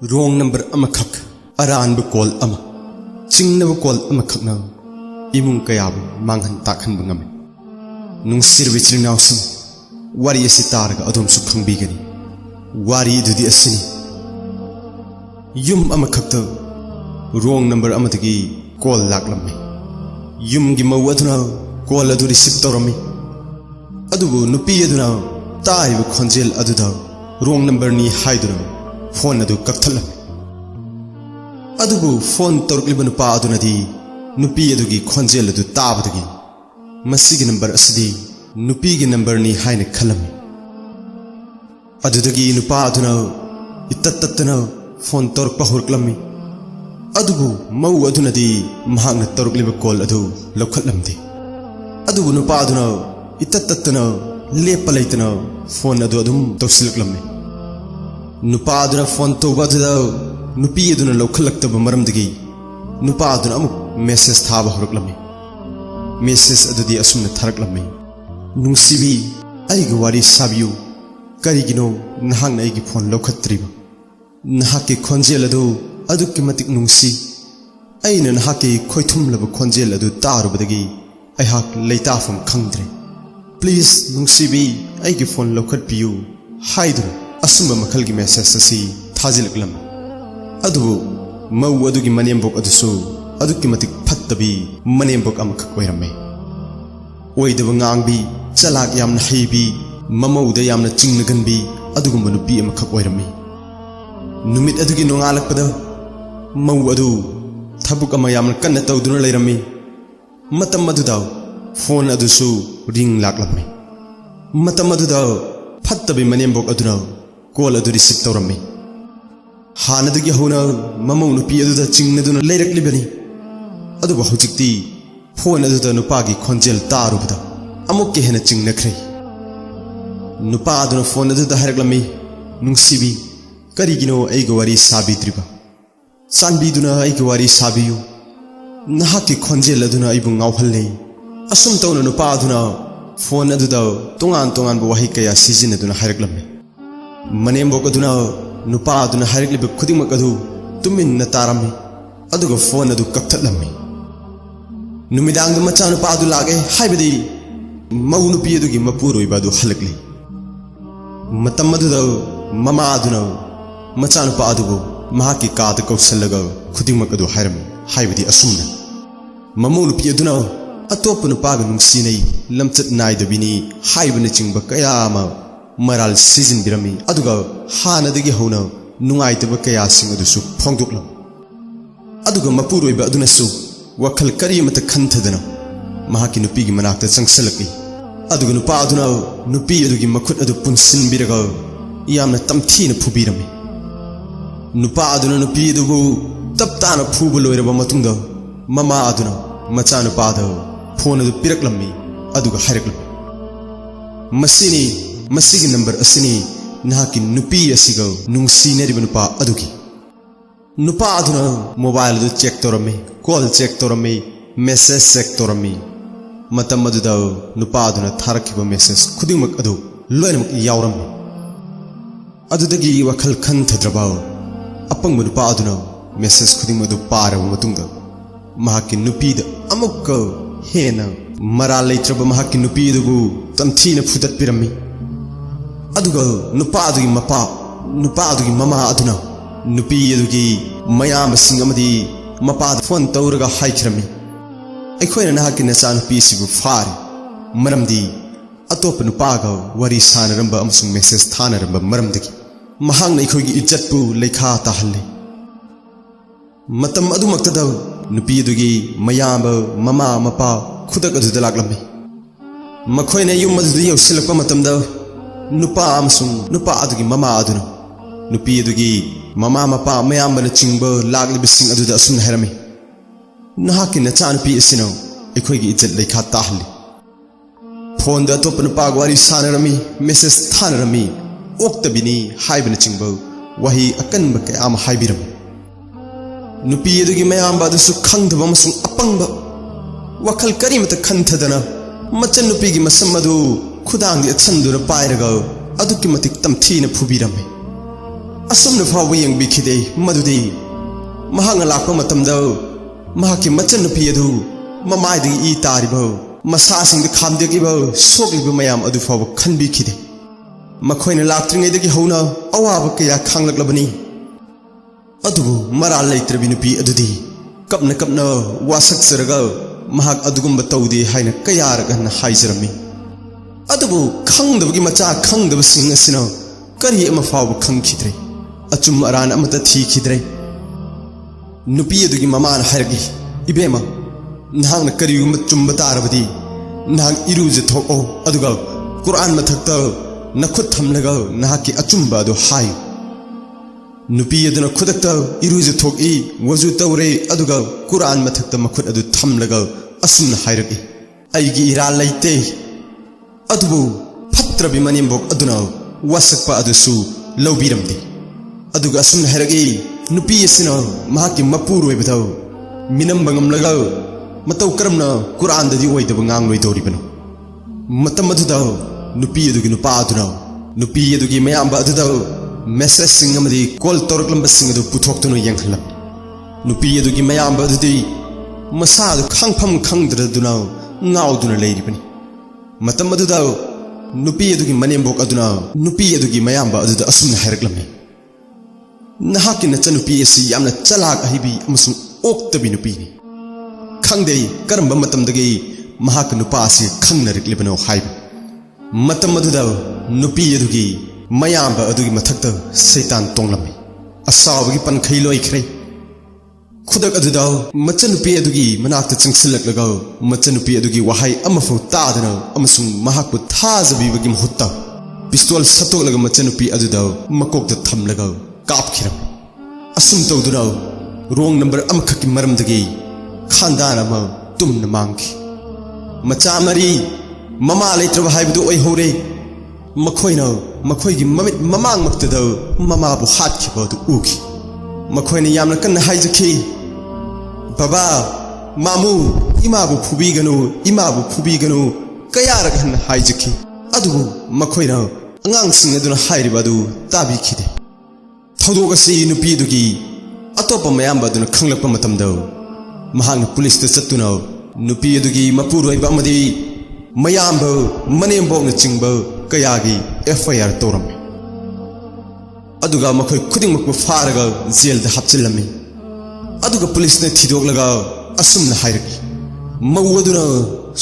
Wrong number amakak aran bu call ama chingna bu call amakak na imung kaya bu manghan takhan bangam nung sir wichring naw sum wari asi targa adom su khangbi gani wari dudi asini yum amakak ta wrong number amatagi call laklammi yum gi mawaduna call adu receive torami adubu nupi aduna tai bu khonjel aduda wrong number ni haiduna phone adu kakthal adubu phone torkliba nupa adunadi nupi adugi khonjel adu tabadagi masigi number asidi nupi gi number ni haina khalam adudagi nupa aduna ittatatna phone torkpa horklami adubu mau adunadi mahangna torkliba call adu lokhatlamdi adubu nupa aduna ittatatna lepalaitna phone adu adum torsilaklammi nupa aduna phone toba da nupi aduna lokhalakta maramdagi nupa aduna amuk message thaba horklami message adudi asumna tharaklammi nungsibi aigi wari sabiyu karigino nahangna aigi phone lokhatriba nahaki khonjel adu adukki matik nungsi aina nahaki khoithumlaba khonjel adu tarubadagi aihak leitafam khangdre please nungsibi aigi phone lokhatpiyu haiduna asumba makhalgi message asi thajilaklam adubu mau adugi manembok adusu adukki matik phattabi manembok amakak oiramme oidaba ngangbi chalak yamna heibi mamauda yamna chingnaganbi adugumba nupi amakak oiramme numit adugi nongalakpada mau adu thabuk ama yamna kanna tawduna leirammi matam aduda phone adusu ring laklamme matam aduda phattabi manembok aduna call adu receive tawrammi hanadagi hona mamau nupi aduda chingnaduna leiraklibani aduba hojikti phone aduda nupagi khonjel tarubada amukke hena chingnakhre nupa aduna phone aduda haraklammi nungsibi karigino aiga wari sabitriba sanbiduna aiga wari sabiyu nahaki khonjel aduna aibu ngawhalle asum tawna nupa aduna phone aduda tongan bu wahi kaya season aduna haraklammi manembok aduna nupa aduna harakliba khudingmak adu tuminna tarami aduga phone adu kakthatlammi numidang da macha nupa adu lage haibadi mau nupi adugi mapuroiba adu halakli matam aduda mama aduna macha nupa adugo mahaki kaad kausallaga khudingmak adu hairam haibadi asumna mamu nupi aduna atop nupaga nungsinai lamchat naidabini haibana chingba kayama maral season birami aduga hanadagi hona nungaitaba kaya sing adusu phongduklam aduga mapuroiba adunasu wakhal karimata khanthadana mahaki nupigi manakta changsalakli aduga nupa aduna nupi adugi makhut adu punsin biraga yamna tamthina phubirami nupa aduna nupi adugu taptana phuba loiraba matungda mama aduna macha nupa da phone adu piraklammi aduga haraklam masigi number asini nahaki nupi asiga nungsineriba nupa adugi nupa aduna mobile adu check torame call check torame message check torame matam aduda nupa aduna tharakiba message khudingmak adu loinamak yawram adudagi wakhal khantadraba apangba nupa aduna message khudingmak adu paraba matungda mahaki nupi da amukka hena maral leitraba mahaki nupi adugu tamthina phudat pirami aduga nupa adugi mapa nupa adugi mama aduna nupi adugi mayam sing amadi mapa phone tawraga haikhrami aikhoina nahaki nacha nupi sibu fari maramdi atop nupa ga wari sanaramba amsung message thanaramba maramdagi mahang na ikhoigi izzat pu lekha tahalle matam adu maktada nupi adugi mayam mama mapa khudak adu dalaklammi makhoina yum adu yausilakpa matamda nupa amsung nupa adugi mama aduna nupi adugi mama mapa mayambana chingba laglibising aduda asum hairami nahaki nacha nupi asino aikhoigi izzat lekha tahalli phone da top nupa wari sanarami message thanarami oktabini haibana chingba wahi akanba kayama haibiram nupi adugi mayamba adusu khangdaba amasung apangba wakhal karimata khanthadana machan nupigi masam adu khudang di athandura pairaga adukki matik tamthina phubirame असुमना फाव यंगबिखिदे मदुदी महांग लाकपा मतमदा महाकी मचन नुपी अदु ममायदगी ई तारिबो मसासिंग खामदेगिबो सोगलिबो मयाम अदु फाव खनबिखिदे मखोइना लाक्त्रिङैदगी हौना अवाब कया खांलक्लबनी अदुबु moral लैत्रबि नुपी अदुदी कपना कपना वासक्सरगा महाक अदुगुम्बा तौदे हाइना कयारगन हाइजरमी अदुबु खंगदबगी मचा खंगदबसिंग असिना करी अमा फाव खंगखिद्रे अचुम अरान अमता थीखिद्रे नुपी अदुगी ममान हाइरगी इबेमा नहांगना करिगुम्बा चुम्बा तारबदी नहांग इरुजे थोको अदुगा कुरान मथक्ता नखुद थमलगा नहाकी अचुम्बा अदु हायु नुपी अदुना खुदक्ता इरुजे थोकी वजु तौरे अदुगा कुरान मथक्ता मखुद अदु थमलगा असुमना हाइरगी अइगी इराल लैते अदुबु फत्रबि मनिमबोक अदुना वासक्पा अदुसु लौबिरमदे अदुगा असुमना हाइरगी नुपी असिना महाकी मपुरोइबदो मिनम्बा ngamlaga मतौ करमना कुरान ददि ओइदबा ngangloi मतम अदुदा नुपी अदुगी नुपा अदुना नुपी अदुगी मयाम्बा अदुदा मेसेज सिंग अमदि कॉल तौरक्लंबा सिंग अदु पुथोक्तुनु यंगहलम नुपी अदुगी मयाम्बा अदुदि मसा अदु खंगफम खंगद्रदुना ngauduna leiribani मतम अदुदा नुपी अदुगी मनेम्बोक अदुना नुपी अदुगी मयाम्बा अदुदा असुमना हाइरक्लमि नहाकी नचनुपी असि यामना चलाक अहिबी अमसुं ओक्तबि नुपीनि खंगदे करंबा मतमदगी महाक नुपा असि खंगनरिक्लिबनो हाइब मतम अदुदा नुपी अदुगी मयाम्बा अदुगी मथक्ता सैतान तोंगलमि असावगी पनखै लोइख्रे खुदक अदुदा मचनुपी अदुगी मनाक्ता चिंगसिलक्लगा मचनुपी अदुगी वहाई अमफौ तादना अमसुं महाकु थाजबिबगी महुत्ता पिस्तोल सतोलगा मचनुपी अदुदा मकोकता थमलगा कापखिरम असुम तौदुना रोंग नंबर अमखकी मरमदगी खानदान अमा तुमना मांगखि मचा मरी ममा लेत्रबा हाइबदु ओइहौरे मखोइना मखोइगी ममित ममांग मक्तदा ममाबु हातखिबदु उखि मखोइना यामना कन्ना हाइजखि बाबा मामू इमाबु फुबीगनु कयारग हन्ना हाइजखि अदुबु मखोइना अंगांसिंग अदुना हाइरिबदु ताबिखिदे थौदोगसि नुपीदुगी अतोप मयाम्बा अदुना खंगलक्पा मतमदा महांग पुलिस ता चत्तुना नुपी अदुगी मपुरोइबा अमदि मयाम्बा मनेम्बोंगना चिंगबा कयागी एफआईआर तौरमे अदुगा मखोइ खुदिंगमकु फारगा जेलदा हापचिललमि अदुगा पुलिसना थिदोगलगा असुमना हाइरगी मौ अदुना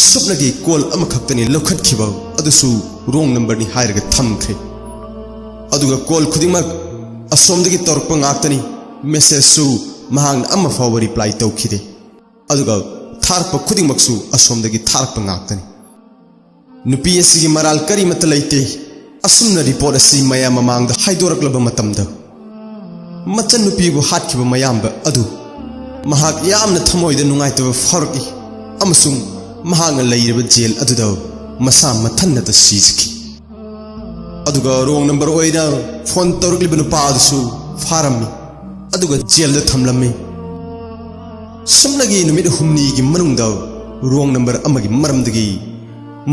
सुपनगी कॉल अमखक्तनि लौखटखिबा अदुसु रोंग नंबरनि हाइरगा थमख्रे अदुगा कॉल खुदिंगमक असोमदगी तौरक्पा ngaktani मेसेजसु महांग अमा फाव रिप्लाई तौखिदे अदुगा थारक्पा खुदिंगमकसु असोमदगी थारक्पा ngaktani नुपी असिगी मराल करिमत लैते असुमना रिपोर्ट असि मयाम ममांगदा हाइदोरक्लबा मतमदा मचन नुपीबु हातखिबा मयाम्बा अदु महाक यामना थमोइदा नुंगाइतबा फारकी अमसुं महांग लैरबा जेल अदुदा मसा मथन्नता सीजखि अदुगा wrong number ओइना phone तौरक्लिबा नुपा अदुसु फारमि अदुगा जेलदा थमलम्मि सुमनगी नुमित हुमनीगी मनुंगदा wrong number अमगी मरमदगी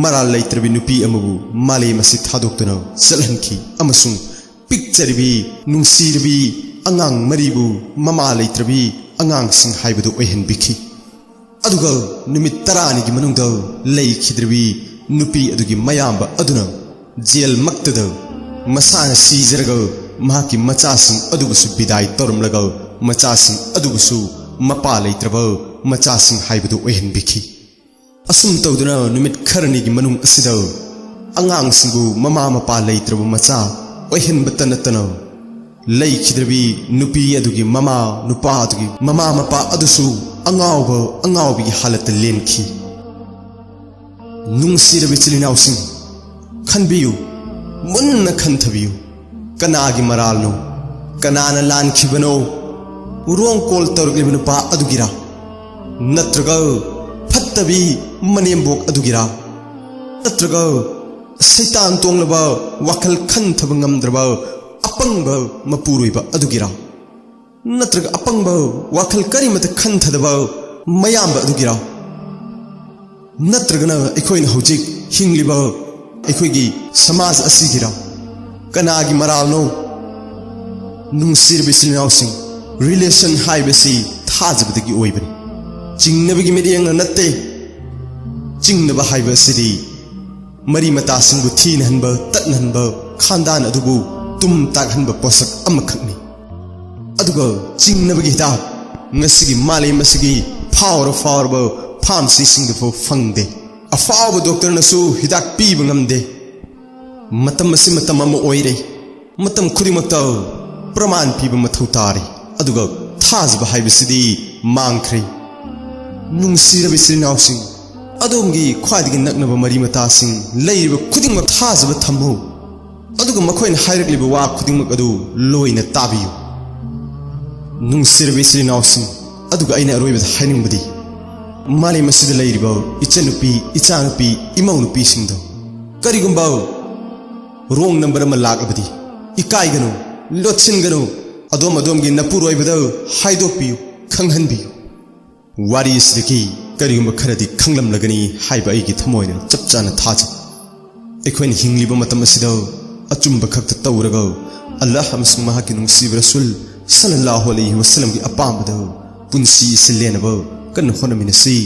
moral लैत्रबि नुपी अमबु मालेम असि थादोक्तुना चलहनखि अमसुं पिक्चरबि नुंसीरबि अंगांग मरिबु ममा लैत्रबि अंगांगसिंग हाइबदु ओइहनबिखि अदुगा नुमित 10 निगी मनुंगदा लैखिद्रबि नुपी अदुगी मयाम्बा अदुना जेल मक्तदा मसाना सीजरगा महाकी मचासिंग अदुबुसु बिदाई तौरमलगा मचासिंग अदुबुसु मपा लैत्रबा मचासिंग हाइबदु ओइहनबिखि असुम तौदुना नुमित खरनिगी मनुंग असिदा अंगांगसिंगु ममा मपा लैत्रबा मचा ओइहनबता नतना लैखिद्रबि नुपी अदुगी ममा नुपा अदुगी ममा मपा अदुसु अंगावबिगी हालत लेनखि नुंसीरबि चिलिनाउसिंग खनबियु मुन्ना खनथबियु कनागी मरालनो कनाना लानखिबनो रोंग कॉल तौरक्लिबा नुपा अदुगिरा नत्रगा फत्तबि मनेम्बोक अदुगिरा नत्रगा सैतान तोंगलबा वाखल खनथबा ngamद्रबा अपंगबा मपुरोइबा अदुगिरा नत्रगा अपंगबा वाखल करिमत खनथदबा मयाम्बा अदुगिरा नत्रगना अखोइना हौजिक हिंगलिबा अखोइगी समाज असिगिरा कनागी मरालनो नुंसिरबा इचिल-इनाउसिंग रिलेशन हाइबसी थाजबदगी ओइबनि चिंगनबगी मिरियंग नत्ते चिंगनबा हाइबसिदी मरी मतासिंगबु थीनहनबा तत्नहनबा खानदान अदुबु तुम तागहनबा पोसक अमखकनि अदुगा चिंगनबगी हिदाक ngasiगी मालेम असिगी फावरबा फार्मेसी सिंगफो फंगदे अफावबा डॉक्टर नसु हिदाक पीबा ngamde मतम असि मतम अमा ओइरे मतम खुदिमक्ता प्रमाण पीबा मथौ तारे अदुगा थाजबा हाइबसिदी मांगख्रे नुंसिरबा इचिल-इनाउसिंग अदोमगी ख्वाइदगी नक्नबा मरी मतासिंग लैरिबा खुदिमक थाजबा थम्मु अदुगा मखोइना हाइरक्लिबा वा खुदिमक अदु लोइना ताबियु नुंसिरबा इचिल-इनाउसिंग अदुगा अइना अरोइबदा हाइनिंगबदी मालेम असिदा लैरिबा इचनुपी इचानुपी इमौनुपीसिंगदो करिगुंबा रोंग नंबर अमा लाकबदी इकाइगनु लोटसिनगनु अदोमगी नपुरोइबदा हाइदोकपियु खंगहनबियु वारी सिदगी करिगुंबा खरदी खंगलमलगनी हाइबा अइगी थमोइना चपचाना थाजै अखोइन हिंगलिबा मतम असिदा अचुंबा खक्ता तौरगा अल्लाह अमसुंग महाकि नुंसिबा रसूल सल्लल्लाहु अलैहि वसल्लम की अपामबदा पुंसी सिलेनबा कन होनमिनसी।